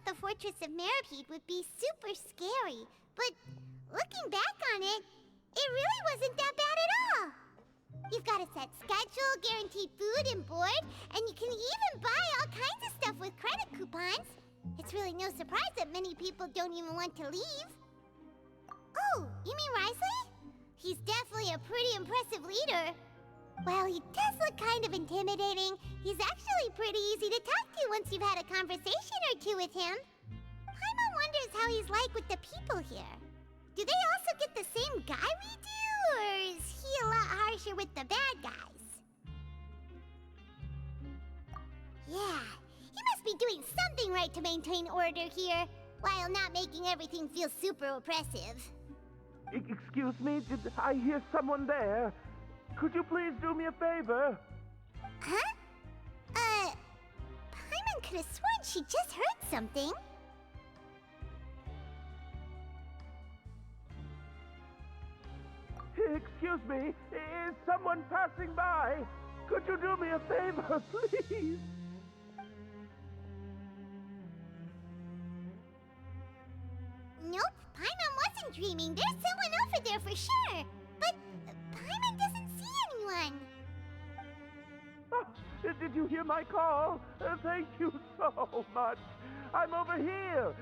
thought the Fortress of Meripede would be super scary, but looking back on it, it really wasn't that bad at all. You've got a set schedule, guaranteed food and board, and you can even buy all kinds of stuff with credit coupons. It's really no surprise that many people don't even want to leave. Oh, you mean Wriothesley? He's definitely a pretty impressive leader. While he does look kind of intimidating, he's actually pretty easy to talk to once you've had a conversation or two with him. Paimon wonders how he's like with the people here. Do they also get the same guy we do, or is he a lot harsher with the bad guys? Yeah, he must be doing something right to maintain order here, while not making everything feel super oppressive. Excuse me, did I hear someone there? Could you please do me a favor? Huh? Paimon could have sworn she just heard something. Excuse me, is someone passing by? Could you do me a favor, please? Nope, Paimon wasn't dreaming. There's someone over there for sure. But Paimon doesn't see anyone. Oh, did you hear my call? Thank you so much. I'm over here,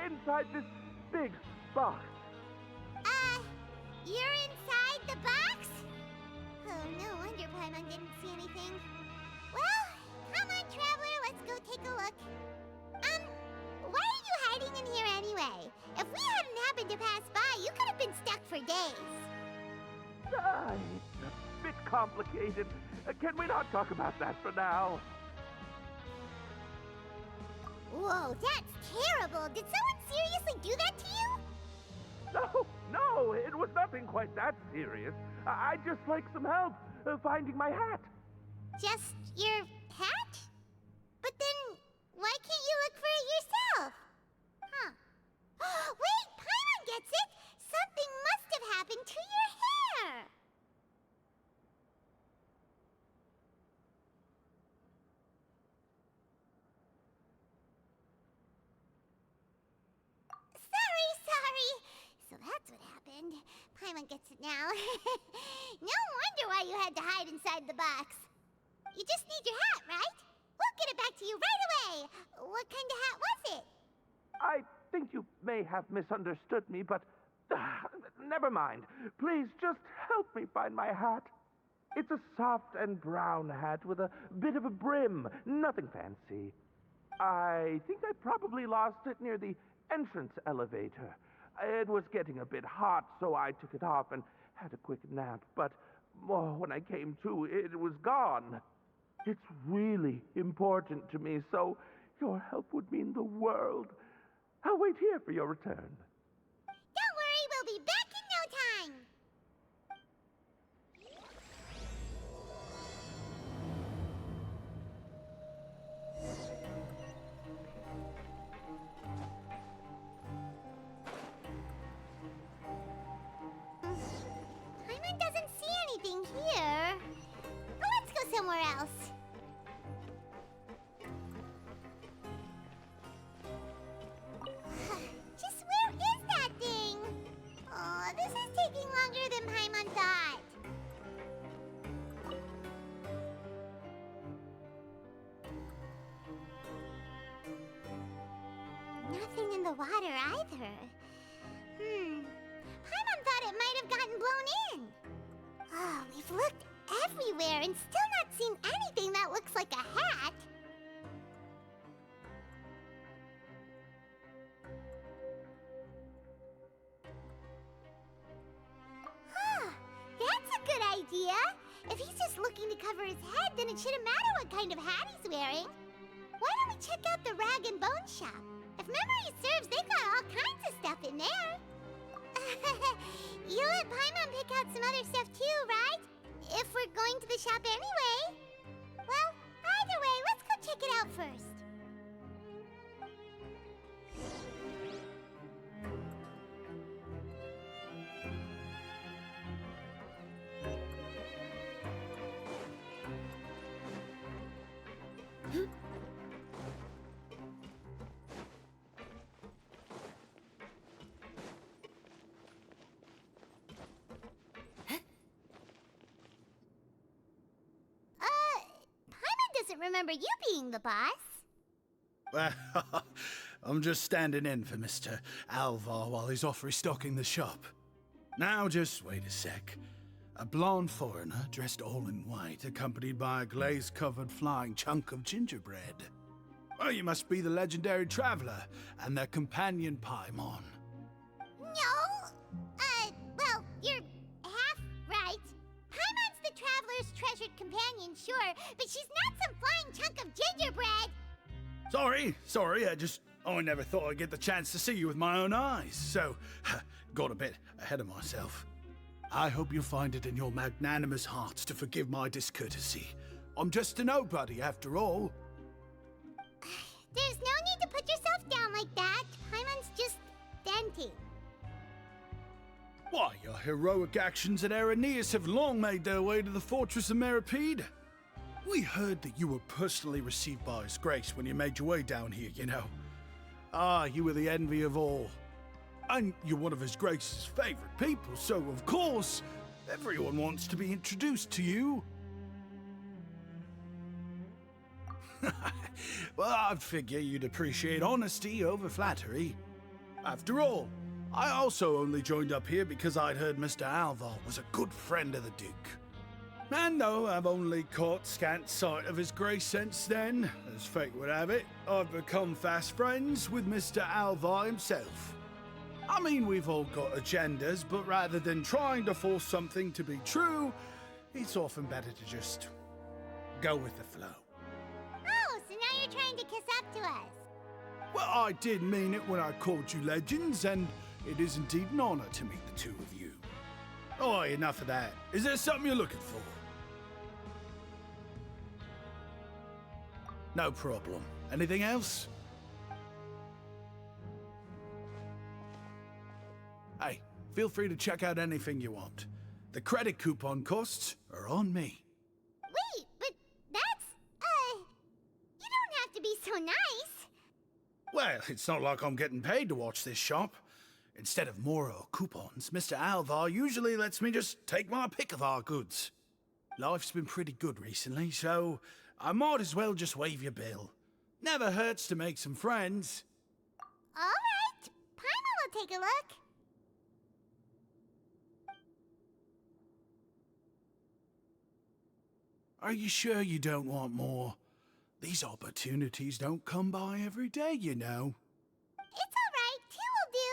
inside this big box. You're inside the box? Oh, no wonder Paimon didn't see anything. Well, come on, Traveler, let's go take a look. Why are you hiding in here anyway? If we hadn't happened to pass by, you could have been stuck for days. It's a bit complicated. Can we not talk about that for now? Whoa, that's terrible. Did someone seriously do that to you? No, it was nothing quite that serious. I'd just like some help finding my hat. Just your hat? But then, why can't you look for it yourself? Huh. Wait, Paimon gets it! Something must have happened to your hair! Sorry. So that's what happened. Paimon gets it now. No wonder why you had to hide inside the box. You just need your hat, right? We'll get it back to you right away. What kind of hat was it? I think you may have misunderstood me, but never mind. Please just help me find my hat. It's a soft and brown hat with a bit of a brim. Nothing fancy. I think I probably lost it near the entrance elevator. It was getting a bit hot, so I took it off and had a quick nap. But when I came to, it was gone. It's really important to me, so your help would mean the world. I'll wait here for your return. Don't worry, we'll be back in no time. Paimon doesn't see anything here. Well, let's go somewhere else. Just where is that thing? Oh, this is taking longer than Paimon thought. Nothing in the water either. Paimon thought it might have gotten blown in. Oh, we've looked everywhere and still not seen anything that looks like a hat. That's a good idea. If he's just looking to cover his head, then it shouldn't matter what kind of hat he's wearing. Why don't we check out the rag and bone shop? If memory serves, they've got all kinds of stuff in there. You let Paimon pick out some other stuff too, right? If we're going to the shop anyway. Well, either way, let's go check it out first. doesn't remember you being the boss. Well, I'm just standing in for Mr. Alvar while he's off restocking the shop. Now, just wait a sec. A blonde foreigner, dressed all in white, accompanied by a glaze-covered flying chunk of gingerbread. Well, you must be the legendary traveler and their companion Paimon. No! Well, you're half right. Paimon's the traveler's treasured companion, sure, but she's not some flying chunk of gingerbread! Sorry, I never thought I'd get the chance to see you with my own eyes, so got a bit ahead of myself. I hope you find it in your magnanimous hearts to forgive my discourtesy. I'm just a nobody, after all. There's no need to put yourself down like that. Paimon's just venting. Why, your heroic actions at Araneus have long made their way to the fortress of Meripede. We heard that you were personally received by His Grace when you made your way down here, you know. Ah, you were the envy of all. And you're one of His Grace's favorite people, so of course, everyone wants to be introduced to you. Well, I'd figure you'd appreciate honesty over flattery. After all, I also only joined up here because I'd heard Mr. Alvar was a good friend of the Duke. And though I've only caught scant sight of His Grace since then, as fate would have it, I've become fast friends with Mr. Alvar himself. I mean, we've all got agendas, but rather than trying to force something to be true, it's often better to just go with the flow. Oh, so now you're trying to kiss up to us. Well, I did mean it when I called you legends, and it is indeed an honor to meet the two of you. Oh, enough of that. Is there something you're looking for? No problem. Anything else? Hey, feel free to check out anything you want. The credit coupon costs are on me. Wait, but that's, you don't have to be so nice. Well, it's not like I'm getting paid to watch this shop. Instead of more coupons, Mr. Alvar usually lets me just take my pick of our goods. Life's been pretty good recently, so I might as well just waive your bill. Never hurts to make some friends. All right, Paimon will take a look. Are you sure you don't want more? These opportunities don't come by every day, you know. It's all right, two will do.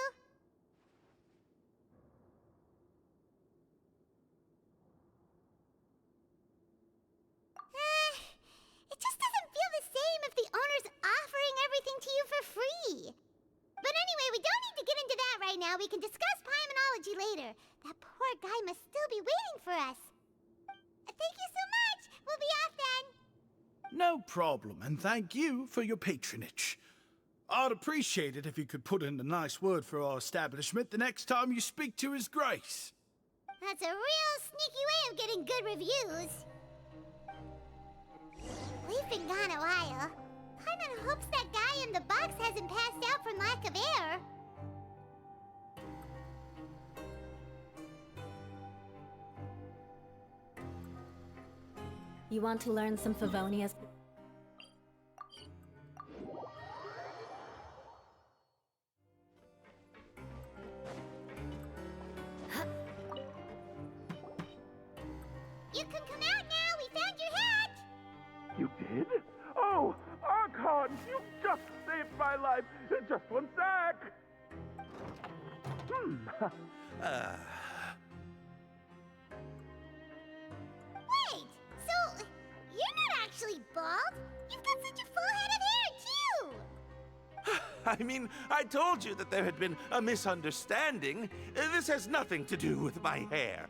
It just doesn't feel the same if the owner's offering everything to you for free. But anyway, we don't need to get into that right now. We can discuss Paimonology later. That poor guy must still be waiting for us. Thank you so much. We'll be off then. No problem, and thank you for your patronage. I'd appreciate it if you could put in a nice word for our establishment the next time you speak to His Grace. That's a real sneaky way of getting good reviews. We've been gone a while. Paimon hopes that guy in the box hasn't passed out from lack of air. You want to learn some Favonia's... You can come out now. We found your hat. You did? Oh, Archon, you just saved my life. Just one sec. Wait, so you're not actually bald? You've got such a full head of hair, too. I mean, I told you that there had been a misunderstanding. This has nothing to do with my hair.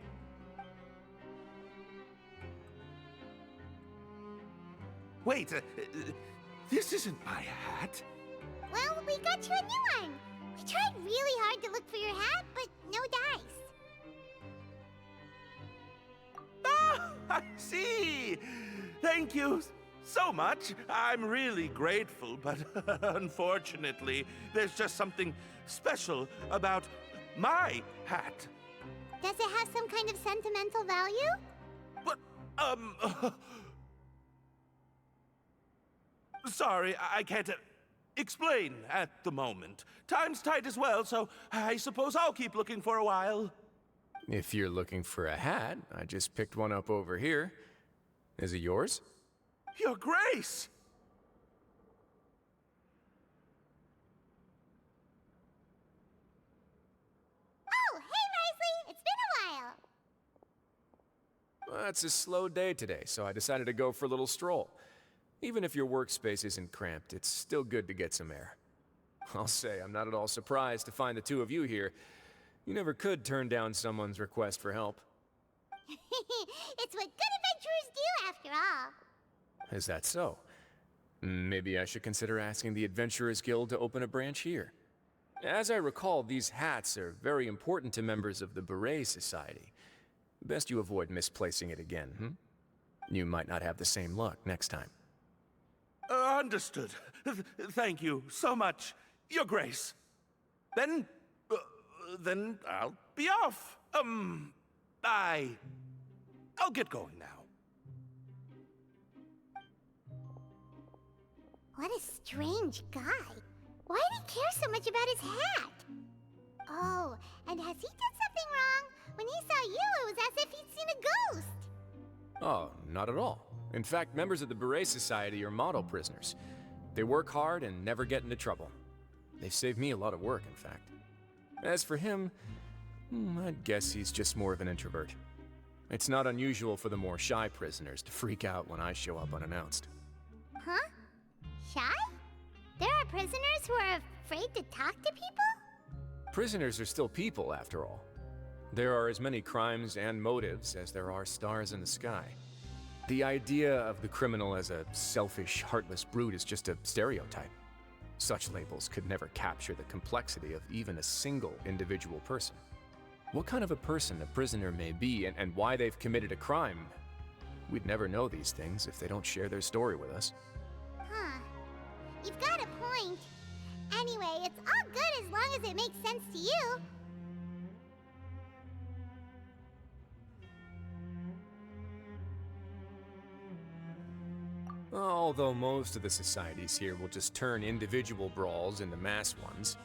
Wait, this isn't my hat. Well, we got you a new one. We tried really hard to look for your hat, but no dice. Ah, I see. Thank you so much. I'm really grateful, but unfortunately, there's just something special about my hat. Does it have some kind of sentimental value? But, Sorry, I can't explain at the moment. Time's tight as well, so I suppose I'll keep looking for a while. If you're looking for a hat, I just picked one up over here. Is it yours? Your Grace! Oh, hey, Wriothesley! It's been a while! Well, it's a slow day today, so I decided to go for a little stroll. Even if your workspace isn't cramped, it's still good to get some air. I'll say, I'm not at all surprised to find the two of you here. You never could turn down someone's request for help. It's what good adventurers do, after all. Is that so? Maybe I should consider asking the Adventurers Guild to open a branch here. As I recall, these hats are very important to members of the Beret Society. Best you avoid misplacing it again, You might not have the same luck next time. Understood. Thank you so much, Your Grace. Then I'll be off. I'll get going now. What a strange guy. Why did he care so much about his hat? Oh, and has he done something wrong? When he saw you, it was as if he'd seen a ghost. Oh, not at all. In fact, members of the Beret Society are model prisoners. They work hard and never get into trouble. They've saved me a lot of work, in fact. As for him, I'd guess he's just more of an introvert. It's not unusual for the more shy prisoners to freak out when I show up unannounced. Huh? Shy? There are prisoners who are afraid to talk to people? Prisoners are still people, after all. There are as many crimes and motives as there are stars in the sky. The idea of the criminal as a selfish, heartless brute is just a stereotype. Such labels could never capture the complexity of even a single individual person. What kind of a person a prisoner may be and why they've committed a crime, we'd never know these things if they don't share their story with us. Huh. You've got a point. Anyway, it's all good as long as it makes sense to you. Although most of the societies here will just turn individual brawls into mass ones,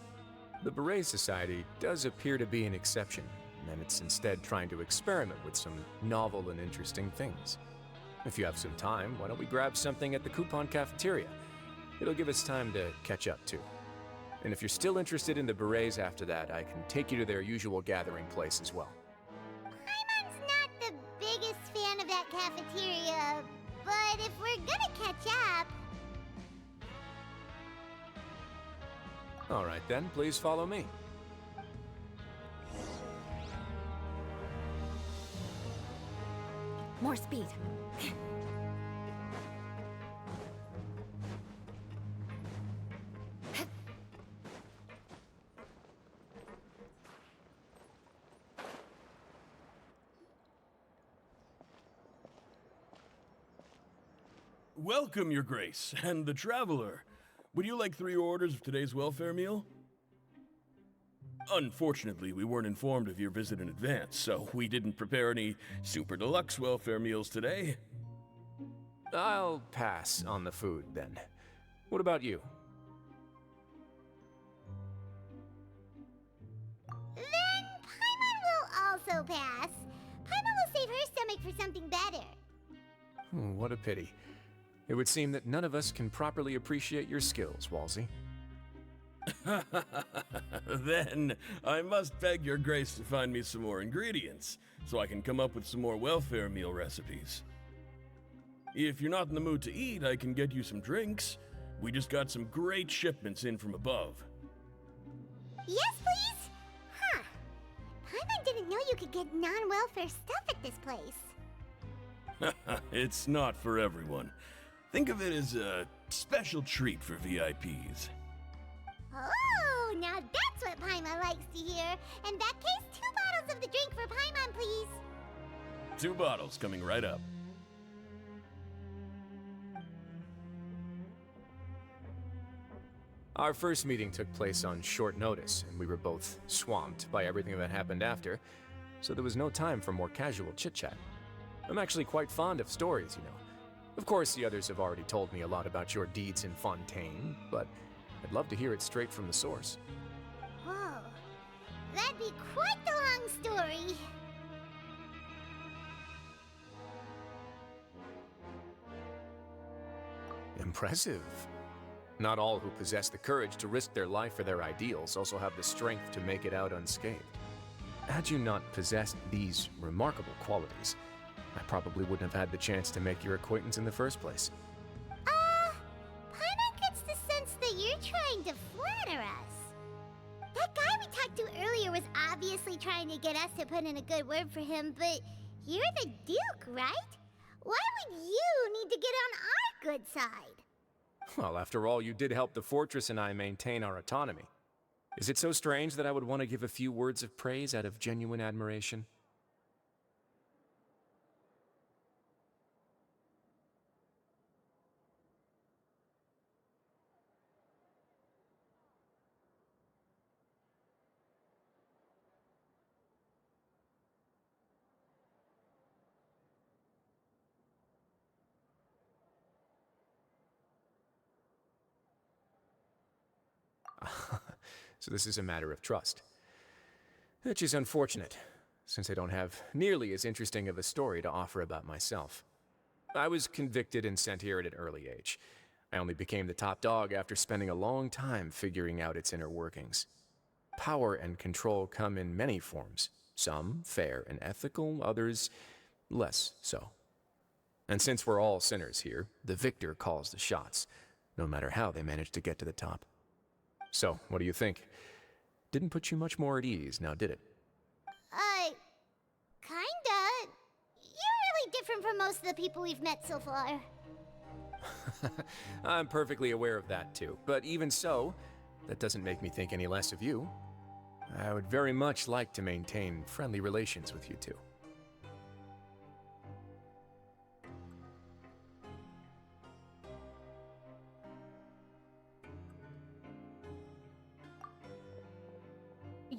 the Beret Society does appear to be an exception, and it's instead trying to experiment with some novel and interesting things. If you have some time, why don't we grab something at the Coupon Cafeteria? It'll give us time to catch up too. And if you're still interested in the Berets after that, I can take you to their usual gathering place as well. Paimon's not the biggest fan of that cafeteria, but if we're gonna catch up... All right then, please follow me. More speed. Welcome, Your Grace, and the Traveler. Would you like 3 orders of today's welfare meal? Unfortunately, we weren't informed of your visit in advance, so we didn't prepare any super deluxe welfare meals today. I'll pass on the food then. What about you? Then Paimon will also pass. Paimon will save her stomach for something better. What a pity. It would seem that none of us can properly appreciate your skills, Walsey. Then I must beg Your Grace to find me some more ingredients, so I can come up with some more welfare meal recipes. If you're not in the mood to eat, I can get you some drinks. We just got some great shipments in from above. Yes, please? Huh. Paimon didn't know you could get non-welfare stuff at this place. It's not for everyone. Think of it as a special treat for VIPs. Oh, now that's what Paimon likes to hear. In that case, 2 bottles of the drink for Paimon, please. 2 bottles coming right up. Our first meeting took place on short notice, and we were both swamped by everything that happened after, so there was no time for more casual chit-chat. I'm actually quite fond of stories, you know. Of course, the others have already told me a lot about your deeds in Fontaine, but I'd love to hear it straight from the source. Whoa. That'd be quite the long story. Impressive. Not all who possess the courage to risk their life for their ideals also have the strength to make it out unscathed. Had you not possessed these remarkable qualities, I probably wouldn't have had the chance to make your acquaintance in the first place. Paimon gets the sense that you're trying to flatter us. That guy we talked to earlier was obviously trying to get us to put in a good word for him, but you're the Duke, right? Why would you need to get on our good side? Well, after all, you did help the fortress and I maintain our autonomy. Is it so strange that I would want to give a few words of praise out of genuine admiration? So this is a matter of trust. Which is unfortunate, since I don't have nearly as interesting of a story to offer about myself. I was convicted and sent here at an early age. I only became the top dog after spending a long time figuring out its inner workings. Power and control come in many forms, some fair and ethical, others less so. And since we're all sinners here, the victor calls the shots, no matter how they manage to get to the top. So, what do you think? Didn't put you much more at ease, now did it? Kinda. You're really different from most of the people we've met so far. I'm perfectly aware of that too, but even so, that doesn't make me think any less of you. I would very much like to maintain friendly relations with you two.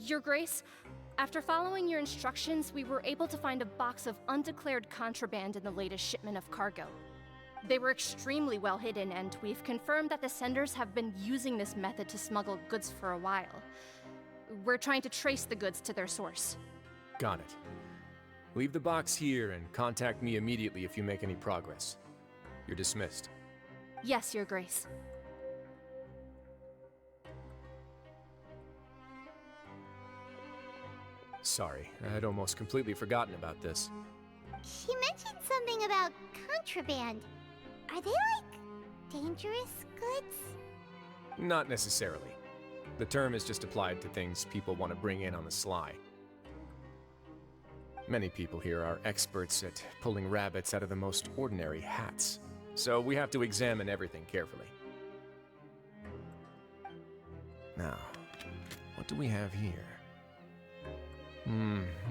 Your Grace, after following your instructions, we were able to find a box of undeclared contraband in the latest shipment of cargo. They were extremely well hidden, and we've confirmed that the senders have been using this method to smuggle goods for a while. We're trying to trace the goods to their source. Got it. Leave the box here and contact me immediately if you make any progress. You're dismissed. Yes, Your Grace. Sorry, I'd almost completely forgotten about this. She mentioned something about contraband. Are they like dangerous goods? Not necessarily. The term is just applied to things people want to bring in on the sly. Many people here are experts at pulling rabbits out of the most ordinary hats, so we have to examine everything carefully. Now, what do we have here?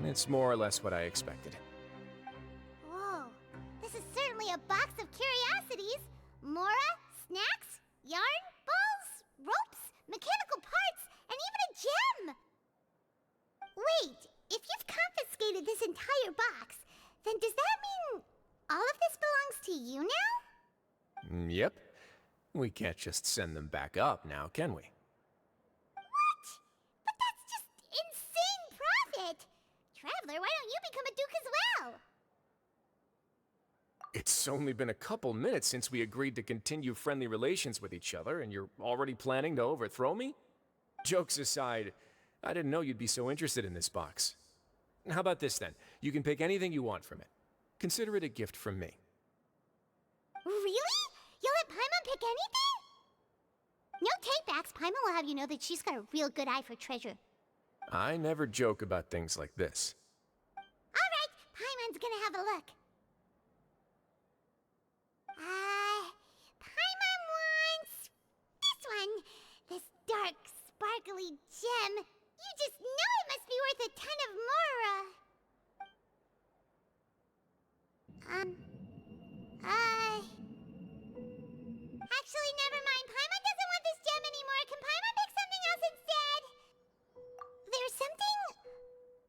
It's more or less what I expected. Whoa, this is certainly a box of curiosities. Mora, snacks, yarn, balls, ropes, mechanical parts, and even a gem! Wait, if you've confiscated this entire box, then does that mean all of this belongs to you now? Yep. We can't just send them back up now, can we? What? But that's just insane profit! Traveler, why don't you become a duke as well? It's only been a couple minutes since we agreed to continue friendly relations with each other, and you're already planning to overthrow me? Jokes aside, I didn't know you'd be so interested in this box. How about this then? You can pick anything you want from it. Consider it a gift from me. Really? You'll let Paimon pick anything? No takebacks. Paimon will have you know that she's got a real good eye for treasure. I never joke about things like this. Alright, Paimon's gonna have a look. Paimon wants this one. This dark, sparkly gem. You just know it must be worth a ton of Mora. Actually, never mind. Paimon doesn't want this gem anymore. Can Paimon pick something else instead? There's something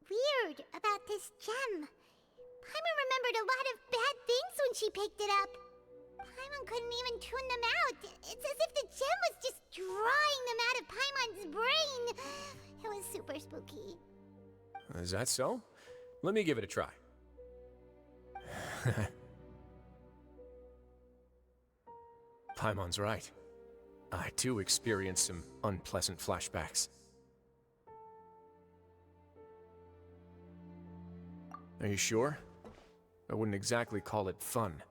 weird about this gem. Paimon remembered a lot of bad things when she picked it up. Paimon couldn't even tune them out. It's as if the gem was just drawing them out of Paimon's brain. It was super spooky. Is that so? Let me give it a try. Paimon's right. I too experienced some unpleasant flashbacks. Are you sure? I wouldn't exactly call it fun.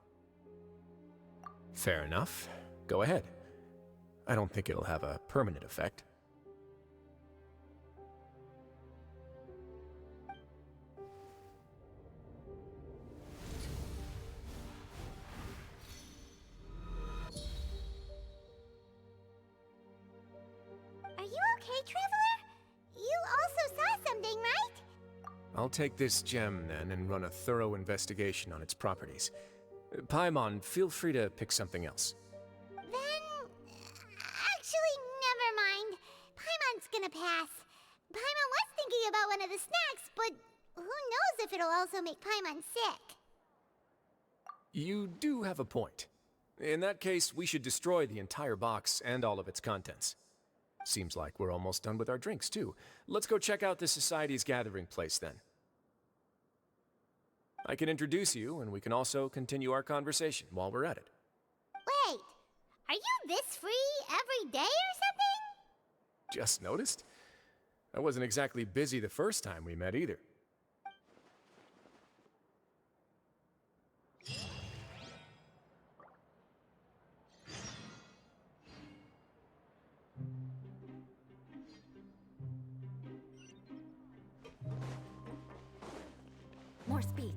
Fair enough. Go ahead. I don't think it'll have a permanent effect. Are you okay, Traveler? You also saw something, right? I'll take this gem then and run a thorough investigation on its properties. Paimon, feel free to pick something else. Then... actually, never mind. Paimon's gonna pass. Paimon was thinking about one of the snacks, but who knows if it'll also make Paimon sick. You do have a point. In that case, we should destroy the entire box and all of its contents. Seems like we're almost done with our drinks, too. Let's go check out the Society's gathering place, then. I can introduce you, and we can also continue our conversation while we're at it. Wait, are you this free every day or something? Just noticed? I wasn't exactly busy the first time we met, either. More speed.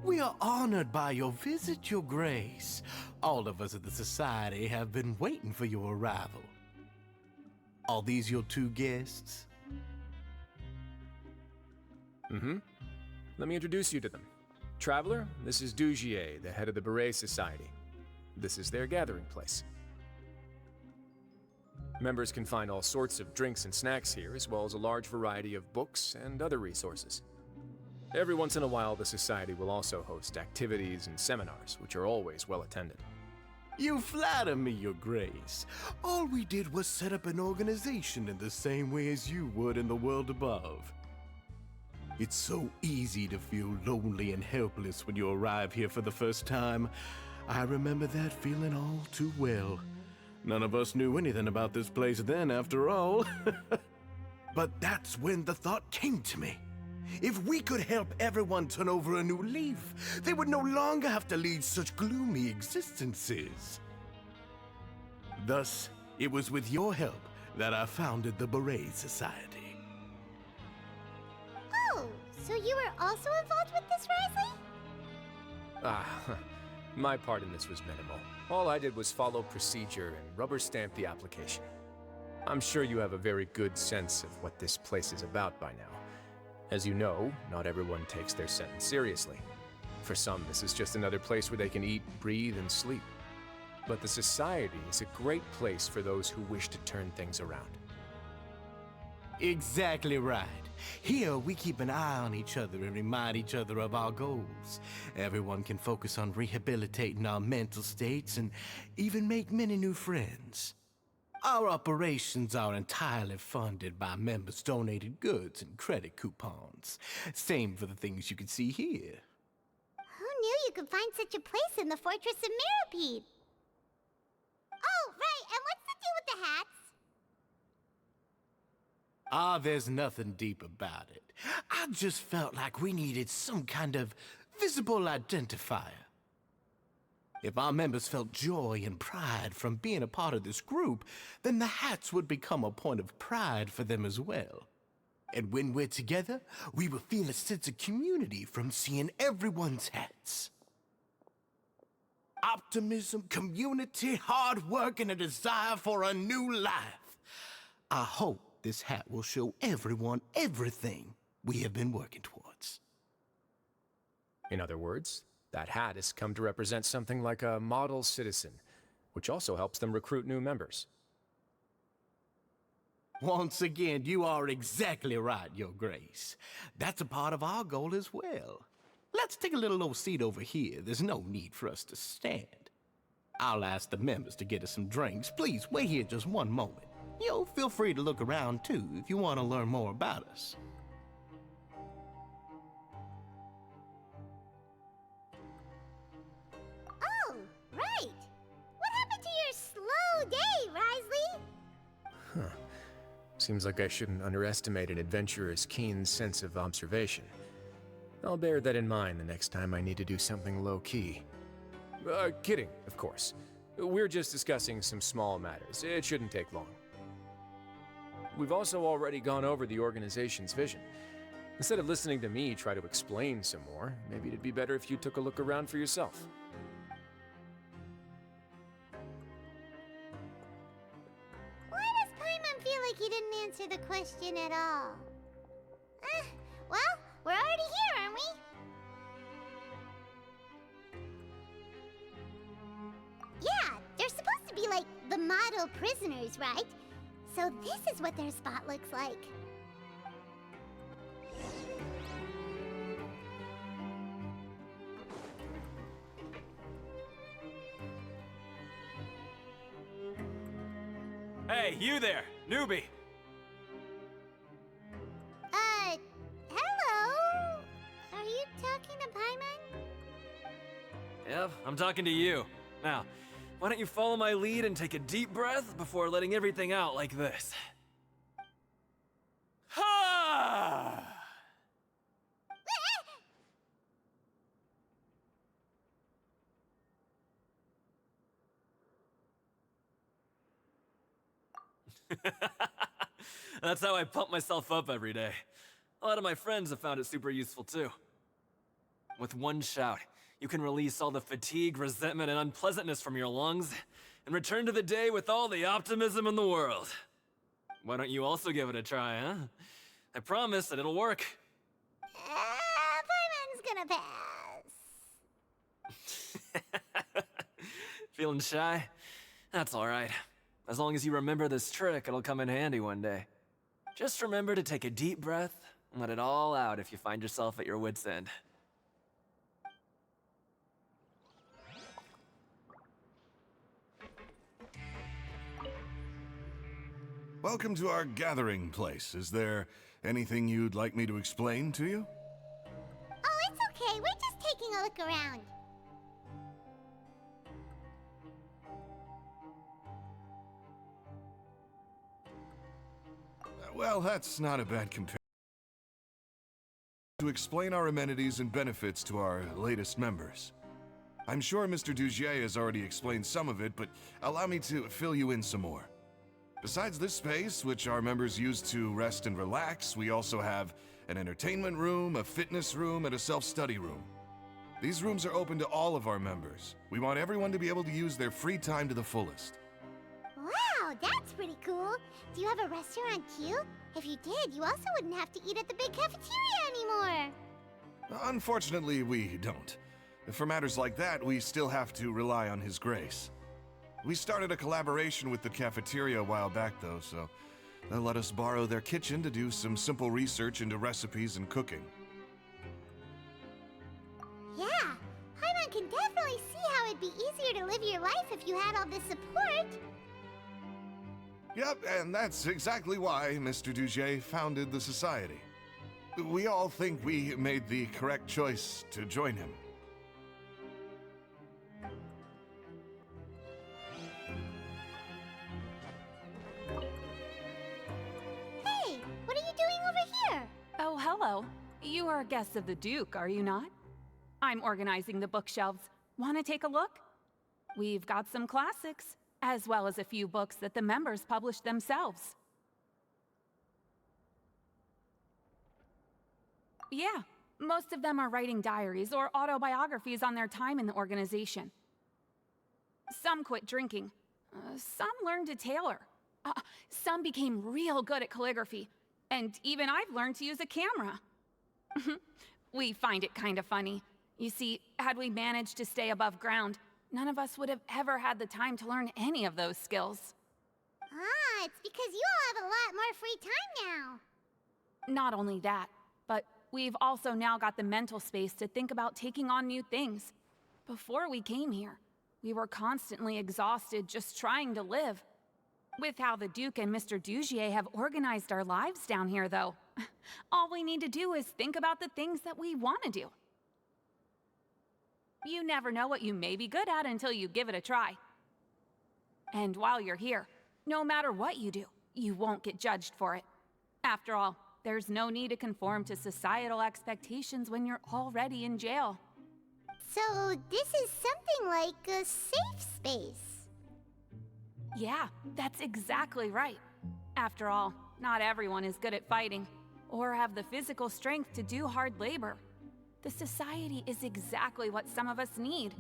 We are honored by your visit, Your Grace. All of us at the Society have been waiting for your arrival. Are these your two guests? Mm-hmm. Let me introduce you to them. Traveler, this is Dugier, the head of the Beret Society. This is their gathering place. Members can find all sorts of drinks and snacks here, as well as a large variety of books and other resources. Every once in a while, the Society will also host activities and seminars, which are always well attended. You flatter me, Your Grace. All we did was set up an organization in the same way as you would in the world above. It's so easy to feel lonely and helpless when you arrive here for the first time. I remember that feeling all too well. None of us knew anything about this place then, after all. But that's when the thought came to me. If we could help everyone turn over a new leaf, they would no longer have to lead such gloomy existences. Thus, it was with your help that I founded the Beret Society. Oh, so you were also involved with this, Wriothesley? My part in this was minimal. All I did was follow procedure and rubber stamp the application. I'm sure you have a very good sense of what this place is about by now. As you know, not everyone takes their sentence seriously. For some, this is just another place where they can eat, breathe, and sleep. But the Society is a great place for those who wish to turn things around. Exactly right. Here, we keep an eye on each other and remind each other of our goals. Everyone can focus on rehabilitating our mental states and even make many new friends. Our operations are entirely funded by members' donated goods and credit coupons. Same for the things you can see here. Who knew you could find such a place in the Fortress of Mirapede? Oh, right, and what's the deal with the hats? There's nothing deep about it. I just felt like we needed some kind of visible identifier. If our members felt joy and pride from being a part of this group, then the hats would become a point of pride for them as well. And when we're together, we will feel a sense of community from seeing everyone's hats. Optimism, community, hard work, and a desire for a new life. I hope this hat will show everyone everything we have been working towards. In other words, that hat has come to represent something like a model citizen, which also helps them recruit new members. Once again, you are exactly right, Your Grace. That's a part of our goal as well. Let's take a little old seat over here. There's no need for us to stand. I'll ask the members to get us some drinks. Please wait here just one moment. Feel free to look around too if you want to learn more about us. Oh, right. What happened to your slow day, Wriothesley? Seems like I shouldn't underestimate an adventurer's keen sense of observation. I'll bear that in mind the next time I need to do something low-key. Kidding, of course. We're just discussing some small matters. It shouldn't take long. We've also already gone over the organization's vision. Instead of listening to me try to explain some more, maybe it'd be better if you took a look around for yourself. Why does Paimon feel like he didn't answer the question at all? Well, we're already here, aren't we? Yeah, they're supposed to be like the model prisoners, right? So this is what their spot looks like. Hey, you there, newbie! Hello? Are you talking to Paimon? Yep, I'm talking to you. Now, why don't you follow my lead and take a deep breath before letting everything out like this? Ha! That's how I pump myself up every day. A lot of my friends have found it super useful too. With one shout, you can release all the fatigue, resentment, and unpleasantness from your lungs and return to the day with all the optimism in the world. Why don't you also give it a try, huh? I promise that it'll work. Paimon's gonna pass. Feeling shy? That's alright. As long as you remember this trick, it'll come in handy one day. Just remember to take a deep breath and let it all out if you find yourself at your wit's end. Welcome to our gathering place. Is there anything you'd like me to explain to you? Oh, it's okay. We're just taking a look around. Well, that's not a bad comparison. To explain our amenities and benefits to our latest members. I'm sure Mr. Dugier has already explained some of it, but allow me to fill you in some more. Besides this space, which our members use to rest and relax, we also have an entertainment room, a fitness room, and a self-study room. These rooms are open to all of our members. We want everyone to be able to use their free time to the fullest. Wow, that's pretty cool. Do you have a restaurant too? If you did, you also wouldn't have to eat at the big cafeteria anymore. Unfortunately, we don't. For matters like that, we still have to rely on His Grace. We started a collaboration with the cafeteria a while back, though, so they'll let us borrow their kitchen to do some simple research into recipes and cooking. Yeah, Paimon can definitely see how it'd be easier to live your life if you had all this support. Yep, and that's exactly why Mr. Dugier founded the society. We all think we made the correct choice to join him. Hey, what are you doing over here? Oh, hello. You are guests of the Duke, are you not? I'm organizing the bookshelves. Want to take a look? We've got some classics, as well as a few books that the members published themselves. Yeah, most of them are writing diaries or autobiographies on their time in the organization. Some quit drinking. Some learned to tailor. Some became real good at calligraphy. And even I've learned to use a camera. We find it kind of funny. You see, had we managed to stay above ground, none of us would have ever had the time to learn any of those skills. Ah, it's because you all have a lot more free time now. Not only that, but we've also now got the mental space to think about taking on new things. Before we came here, we were constantly exhausted just trying to live. With how the Duke and Mr. Dugier have organized our lives down here, though, all we need to do is think about the things that we want to do. You never know what you may be good at until you give it a try. And while you're here, no matter what you do, you won't get judged for it. After all, there's no need to conform to societal expectations when you're already in jail. So this is something like a safe space. Yeah, that's exactly right. After all, not everyone is good at fighting, or have the physical strength to do hard labor. The society is exactly what some of us need.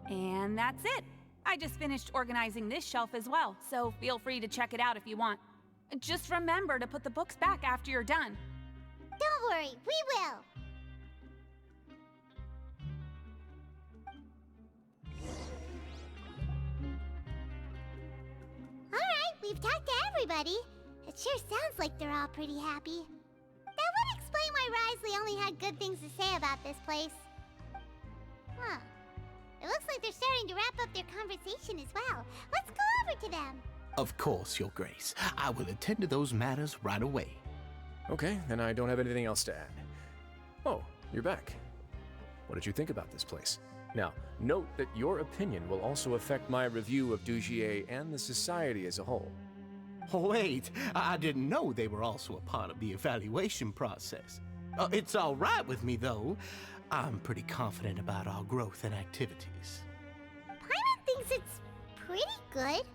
And that's it. I just finished organizing this shelf as well, so feel free to check it out if you want. Just remember to put the books back after you're done. Don't worry, we will. Alright, we've talked to everybody. It sure sounds like they're all pretty happy. That would explain why Wriothesley only had good things to say about this place. Huh. It looks like they're starting to wrap up their conversation as well. Let's go over to them. Of course, Your Grace. I will attend to those matters right away. Okay, then I don't have anything else to add. Oh, you're back. What did you think about this place? Now, note that your opinion will also affect my review of Dugier and the society as a whole. Wait, I didn't know they were also a part of the evaluation process. It's all right with me, though. I'm pretty confident about our growth and activities. Paimon thinks it's pretty good.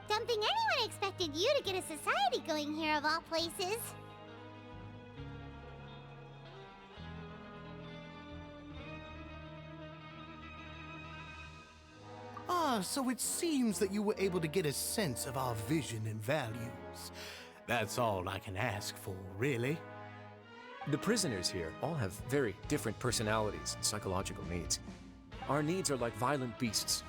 Don't think anyone expected you to get a society going here of all places. So it seems that you were able to get a sense of our vision and values. That's all I can ask for, really. The prisoners here all have very different personalities and psychological needs. Our needs are like violent beasts.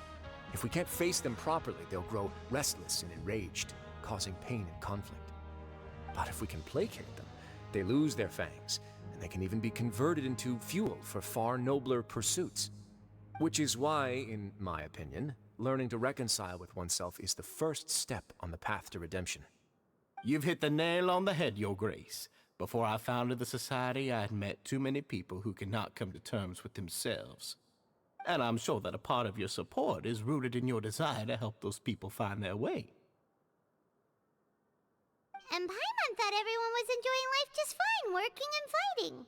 If we can't face them properly, they'll grow restless and enraged, causing pain and conflict. But if we can placate them, they lose their fangs, and they can even be converted into fuel for far nobler pursuits. Which is why, in my opinion, learning to reconcile with oneself is the first step on the path to redemption. You've hit the nail on the head, Your Grace. Before I founded the Society, I had met too many people who could not come to terms with themselves. And I'm sure that a part of your support is rooted in your desire to help those people find their way. And Paimon thought everyone was enjoying life just fine, working and fighting.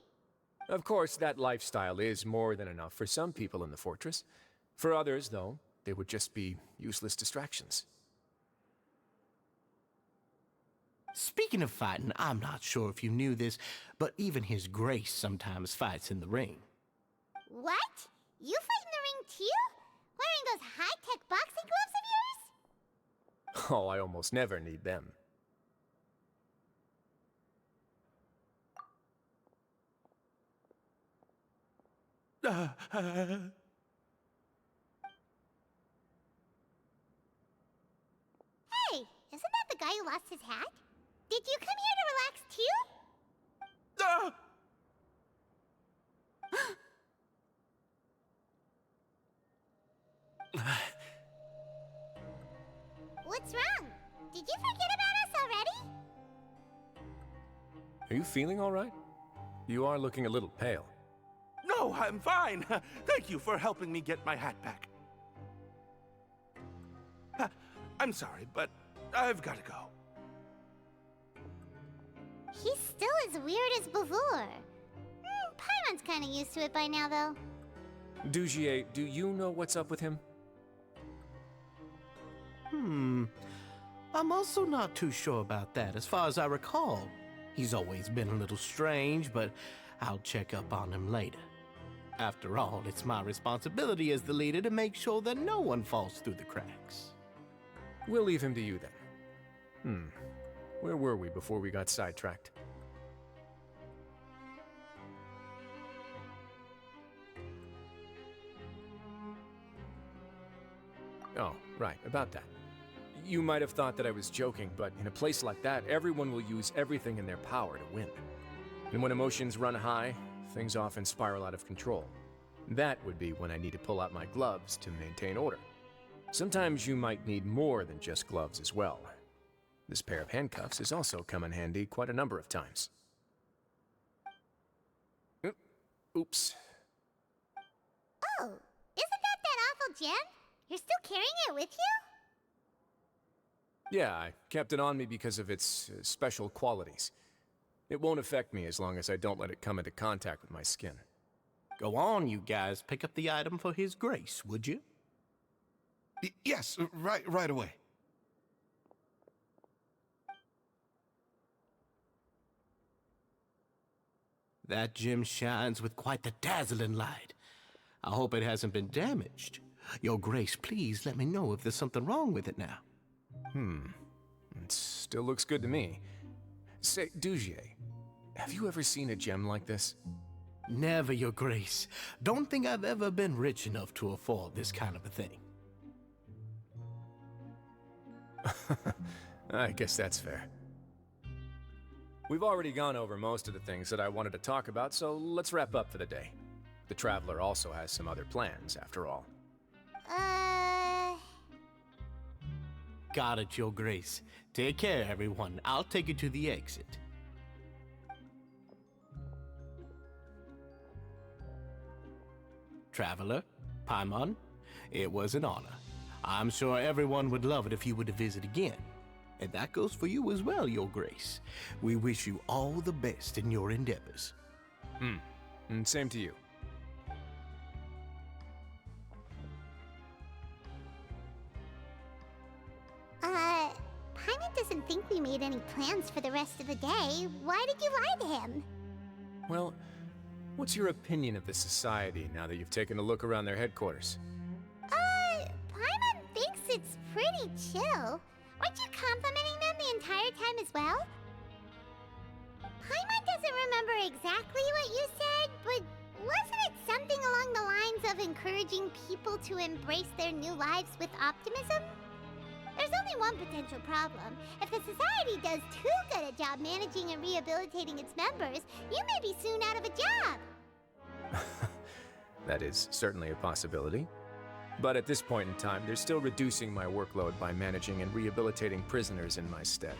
Of course, that lifestyle is more than enough for some people in the fortress. For others, though, they would just be useless distractions. Speaking of fighting, I'm not sure if you knew this, but even His Grace sometimes fights in the ring. What? You fight in the ring too? Wearing those high-tech boxing gloves of yours? Oh, I almost never need them. Hey, isn't that the guy who lost his hat? Did you come here to relax too? What's wrong? Did you forget about us already? Are you feeling all right? You are looking a little pale. No, I'm fine. Thank you for helping me get my hat back. I'm sorry, but I've got to go. He's still as weird as before. Paimon's kind of used to it by now, though. Dugier, do you know what's up with him? I'm also not too sure about that. As far as I recall, he's always been a little strange, but I'll check up on him later. After all, it's my responsibility as the leader to make sure that no one falls through the cracks. We'll leave him to you then. Where were we before we got sidetracked? Oh, right, about that. You might have thought that I was joking, but in a place like that, everyone will use everything in their power to win. And when emotions run high, things often spiral out of control. That would be when I need to pull out my gloves to maintain order. Sometimes you might need more than just gloves as well. This pair of handcuffs has also come in handy quite a number of times. Oops. Oh, isn't that awful gem? You're still carrying it with you? Yeah, I kept it on me because of its special qualities. It won't affect me as long as I don't let it come into contact with my skin. Go on, you guys. Pick up the item for His Grace, would you? Yes, right away. That gem shines with quite the dazzling light. I hope it hasn't been damaged. Your Grace, please let me know if there's something wrong with it now. It still looks good to me. Say, Dugier, have you ever seen a gem like this? Never, Your Grace. Don't think I've ever been rich enough to afford this kind of a thing. I guess that's fair. We've already gone over most of the things that I wanted to talk about, so let's wrap up for the day. The Traveler also has some other plans, after all. Got it, Your Grace. Take care, everyone. I'll take you to the exit. Traveler, Paimon, it was an honor. I'm sure everyone would love it if you were to visit again. And that goes for you as well, Your Grace. We wish you all the best in your endeavors. And same to you. Paimon doesn't think we made any plans for the rest of the day. Why did you lie to him? Well, what's your opinion of the Society now that you've taken a look around their headquarters? Paimon thinks it's pretty chill. Weren't you complimenting them the entire time as well? Paimon doesn't remember exactly what you said, but wasn't it something along the lines of encouraging people to embrace their new lives with optimism? There's only one potential problem. If the Society does too good a job managing and rehabilitating its members, you may be soon out of a job. That is certainly a possibility. But at this point in time, they're still reducing my workload by managing and rehabilitating prisoners in my stead.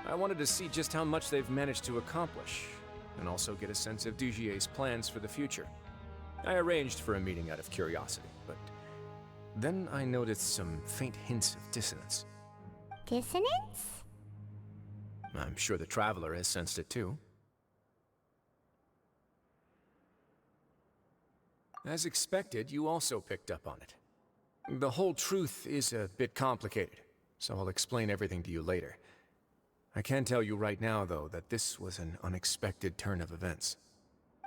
I wanted to see just how much they've managed to accomplish, and also get a sense of Dugier's plans for the future. I arranged for a meeting out of curiosity, but then I noticed some faint hints of dissonance. Dissonance? I'm sure the Traveler has sensed it too. As expected, you also picked up on it. The whole truth is a bit complicated, so I'll explain everything to you later. I can tell you right now, though, that this was an unexpected turn of events.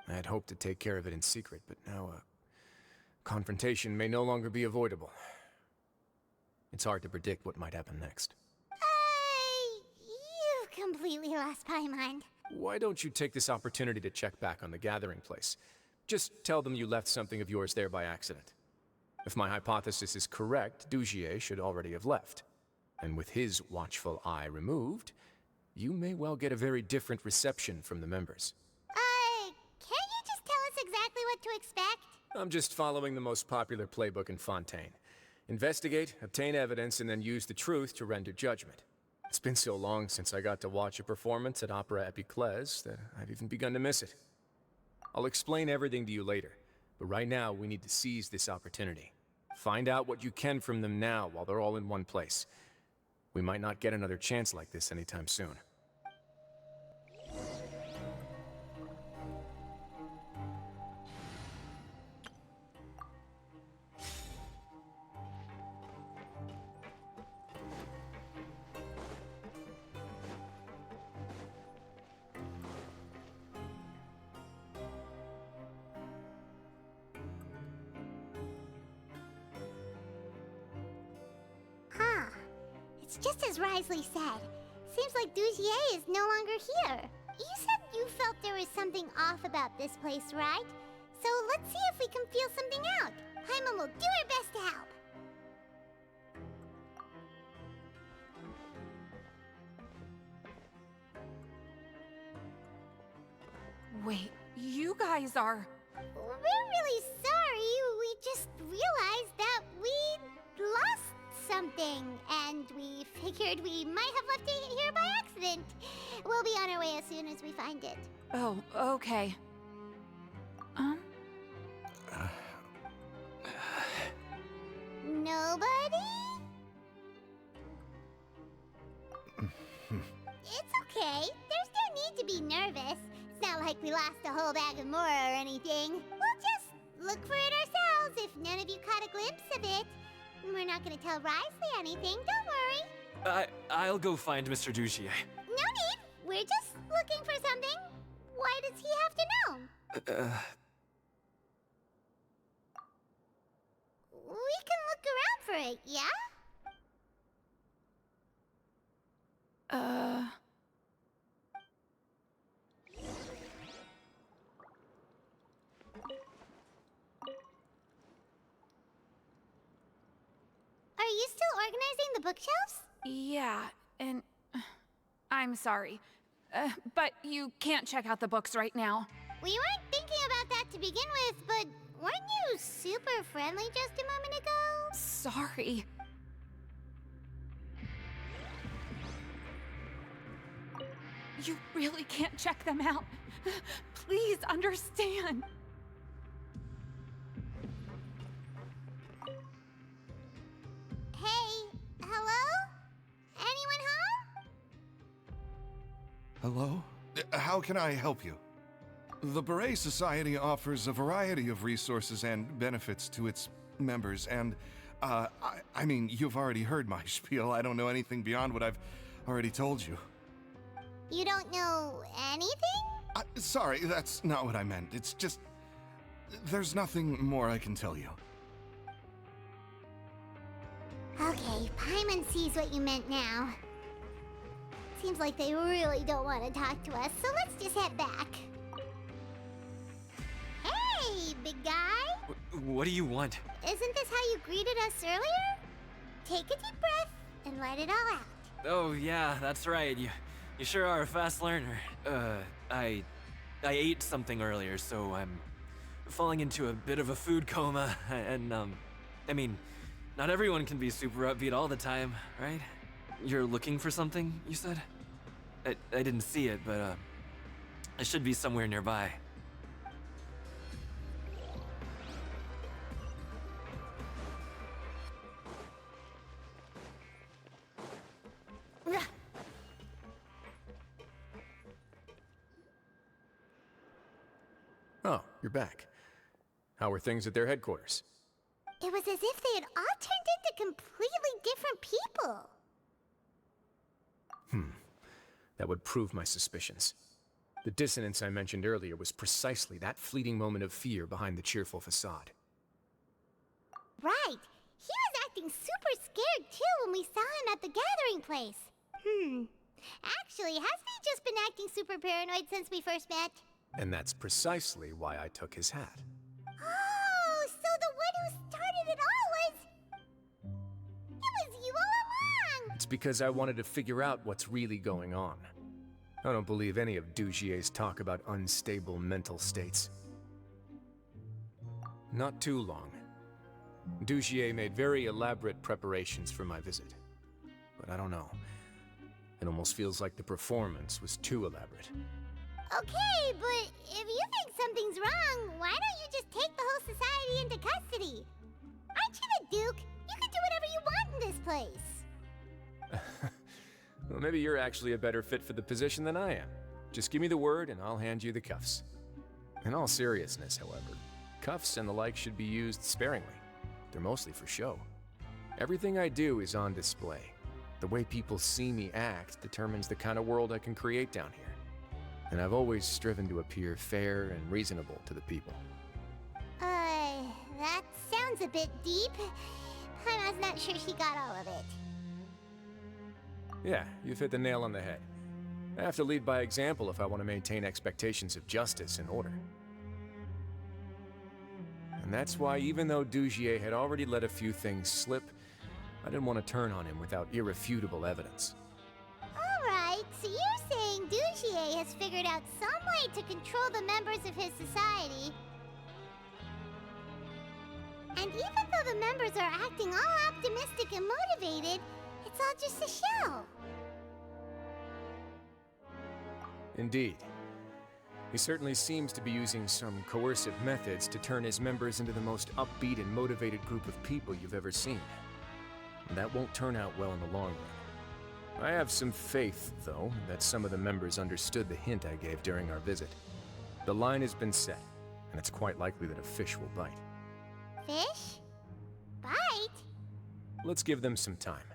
I had hoped to take care of it in secret, but now a confrontation may no longer be avoidable. It's hard to predict what might happen next. You've completely lost Paimon. Why don't you take this opportunity to check back on the gathering place? Just tell them you left something of yours there by accident. If my hypothesis is correct, Dugier should already have left. And with his watchful eye removed, you may well get a very different reception from the members. Can't you just tell us exactly what to expect? I'm just following the most popular playbook in Fontaine. Investigate, obtain evidence, and then use the truth to render judgment. It's been so long since I got to watch a performance at Opera Epiclese that I've even begun to miss it. I'll explain everything to you later, but right now we need to seize this opportunity. Find out what you can from them now while they're all in one place. We might not get another chance like this anytime soon. It's just as Wriothesley said. Seems like Dugier is no longer here. You said you felt there was something off about this place, right? So let's see if we can feel something out. Paimon will do her best to help. Wait, you guys are... We're really sorry. We just realized that we lost something, and we figured we might have left it here by accident. We'll be on our way as soon as we find it. Oh, okay. Nobody? It's okay. There's no need to be nervous. It's not like we lost a whole bag of more or anything. We'll just look for it ourselves if none of you caught a glimpse of it. We're not gonna tell Wriothesley anything, don't worry. I'll go find Mr. Dugier. No need. We're just looking for something. Why does he have to know? We can look around for it, yeah? Are you still organizing the bookshelves? Yeah, and... I'm sorry. But you can't check out the books right now. We weren't thinking about that to begin with, but weren't you super friendly just a moment ago? Sorry. You really can't check them out. Please understand. Hey, hello? Anyone home? Hello? How can I help you? The Beret Society offers a variety of resources and benefits to its members, and, I mean, you've already heard my spiel. I don't know anything beyond what I've already told you. You don't know anything? Sorry, that's not what I meant. It's just... there's nothing more I can tell you. Okay, Paimon sees what you meant now. Seems like they really don't want to talk to us, so let's just head back. Hey, big guy! What do you want? Isn't this how you greeted us earlier? Take a deep breath and let it all out. Oh, yeah, that's right. You sure are a fast learner. I ate something earlier, so I'm falling into a bit of a food coma, and, I mean, not everyone can be super upbeat all the time, right? You're looking for something, you said? I didn't see it, but, it should be somewhere nearby. Oh, you're back. How were things at their headquarters? It was as if they had all turned into completely different people. That would prove my suspicions. The dissonance I mentioned earlier was precisely that fleeting moment of fear behind the cheerful facade. Right. He was acting super scared too when we saw him at the gathering place. Actually, hasn't he just been acting super paranoid since we first met? And that's precisely why I took his hat. Oh, so the one who started it all was... It was you all along! It's because I wanted to figure out what's really going on. I don't believe any of Dugier's talk about unstable mental states. Not too long. Dugier made very elaborate preparations for my visit. But I don't know. It almost feels like the performance was too elaborate. Okay, but if you think something's wrong, why don't you just take the whole society into custody? Aren't you the Duke? You can do whatever you want in this place. Well, maybe you're actually a better fit for the position than I am. Just give me the word and I'll hand you the cuffs. In all seriousness, however, cuffs and the like should be used sparingly. They're mostly for show. Everything I do is on display. The way people see me act determines the kind of world I can create down here. And I've always striven to appear fair and reasonable to the people. That sounds a bit deep. Paimon's not sure she got all of it. Yeah, you've hit the nail on the head. I have to lead by example if I want to maintain expectations of justice and order. And that's why, even though Dugier had already let a few things slip, I didn't want to turn on him without irrefutable evidence. Alright, so you're saying saying Dugier has figured out some way to control the members of his society. And even though the members are acting all optimistic and motivated, it's all just a show. Indeed. He certainly seems to be using some coercive methods to turn his members into the most upbeat and motivated group of people you've ever seen. And that won't turn out well in the long run. I have some faith, though, that some of the members understood the hint I gave during our visit. The line has been set, and it's quite likely that a fish will bite. Fish? Bite? Let's give them some time.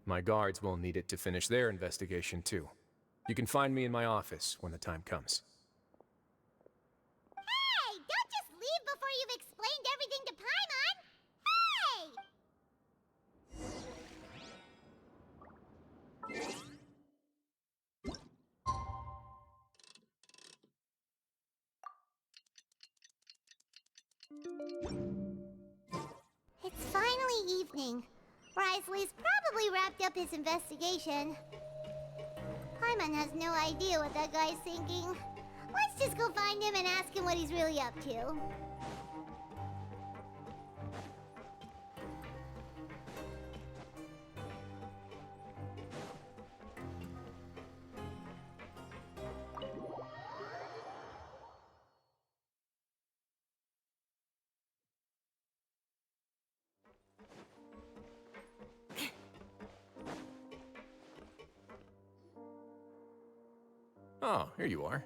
My guards will need it to finish their investigation, too. You can find me in my office when the time comes. Hey! Don't just leave before you've explained everything to Paimon! Hey! It's finally evening. Wriothesley's probably wrapped up his investigation. Paimon has no idea what that guy's thinking. Let's just go find him and ask him what he's really up to. Oh, here you are.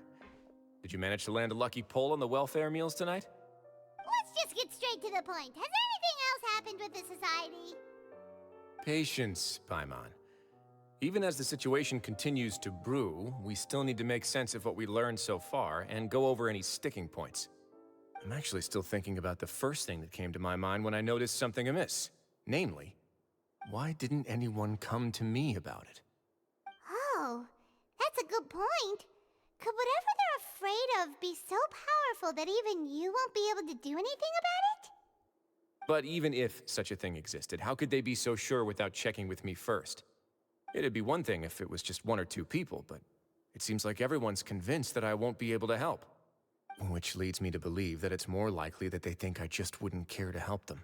Did you manage to land a lucky pull on the welfare meals tonight? Let's just get straight to the point. Has anything else happened with the society? Patience, Paimon. Even as the situation continues to brew, we still need to make sense of what we learned so far and go over any sticking points. I'm actually still thinking about the first thing that came to my mind when I noticed something amiss. Namely, why didn't anyone come to me about it? Oh, that's a good point. Could whatever they're afraid of be so powerful that even you won't be able to do anything about it? But even if such a thing existed, how could they be so sure without checking with me first? It'd be one thing if it was just one or two people, but it seems like everyone's convinced that I won't be able to help. Which leads me to believe that it's more likely that they think I just wouldn't care to help them.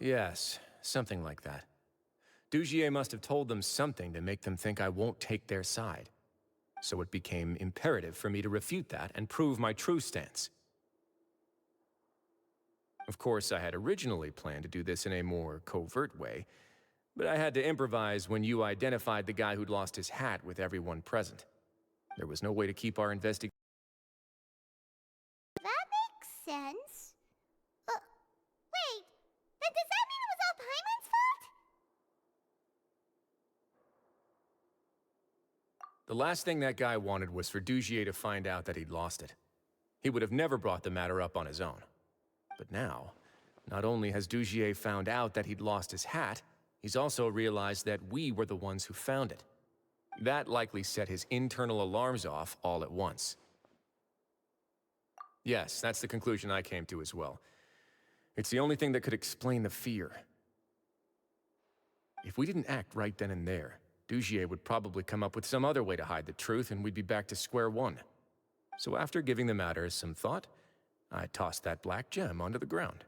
Yes, something like that. Dugier must have told them something to make them think I won't take their side. So it became imperative for me to refute that and prove my true stance. Of course, I had originally planned to do this in a more covert way, but I had to improvise when you identified the guy who'd lost his hat with everyone present. There was no way to keep our investigation. That makes sense. Wait, then does that mean it was all Paimon's fault? The last thing that guy wanted was for Dugier to find out that he'd lost it. He would have never brought the matter up on his own. But now, not only has Dugier found out that he'd lost his hat, he's also realized that we were the ones who found it. That likely set his internal alarms off all at once. Yes, that's the conclusion I came to as well. It's the only thing that could explain the fear. If we didn't act right then and there, Dugier would probably come up with some other way to hide the truth, and we'd be back to square one. So after giving the matter some thought, I tossed that black gem onto the ground.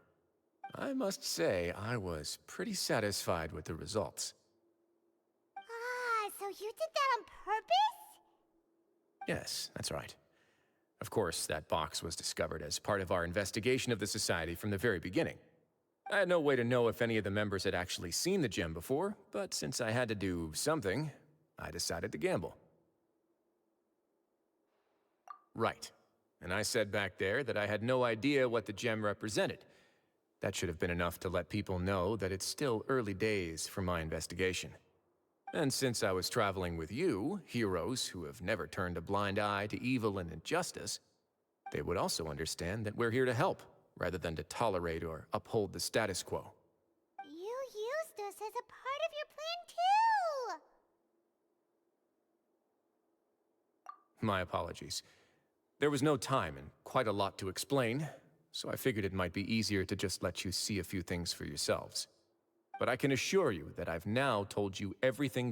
I must say, I was pretty satisfied with the results. Ah, so you did that on purpose? Yes, that's right. Of course, that box was discovered as part of our investigation of the Society from the very beginning. I had no way to know if any of the members had actually seen the gem before, but since I had to do something, I decided to gamble. Right. And I said back there that I had no idea what the gem represented. That should have been enough to let people know that it's still early days for my investigation. And since I was traveling with you, heroes who have never turned a blind eye to evil and injustice, they would also understand that we're here to help, rather than to tolerate or uphold the status quo. You used us as a part of your plan, too! My apologies. There was no time and quite a lot to explain, so I figured it might be easier to just let you see a few things for yourselves. But I can assure you that I've now told you everything there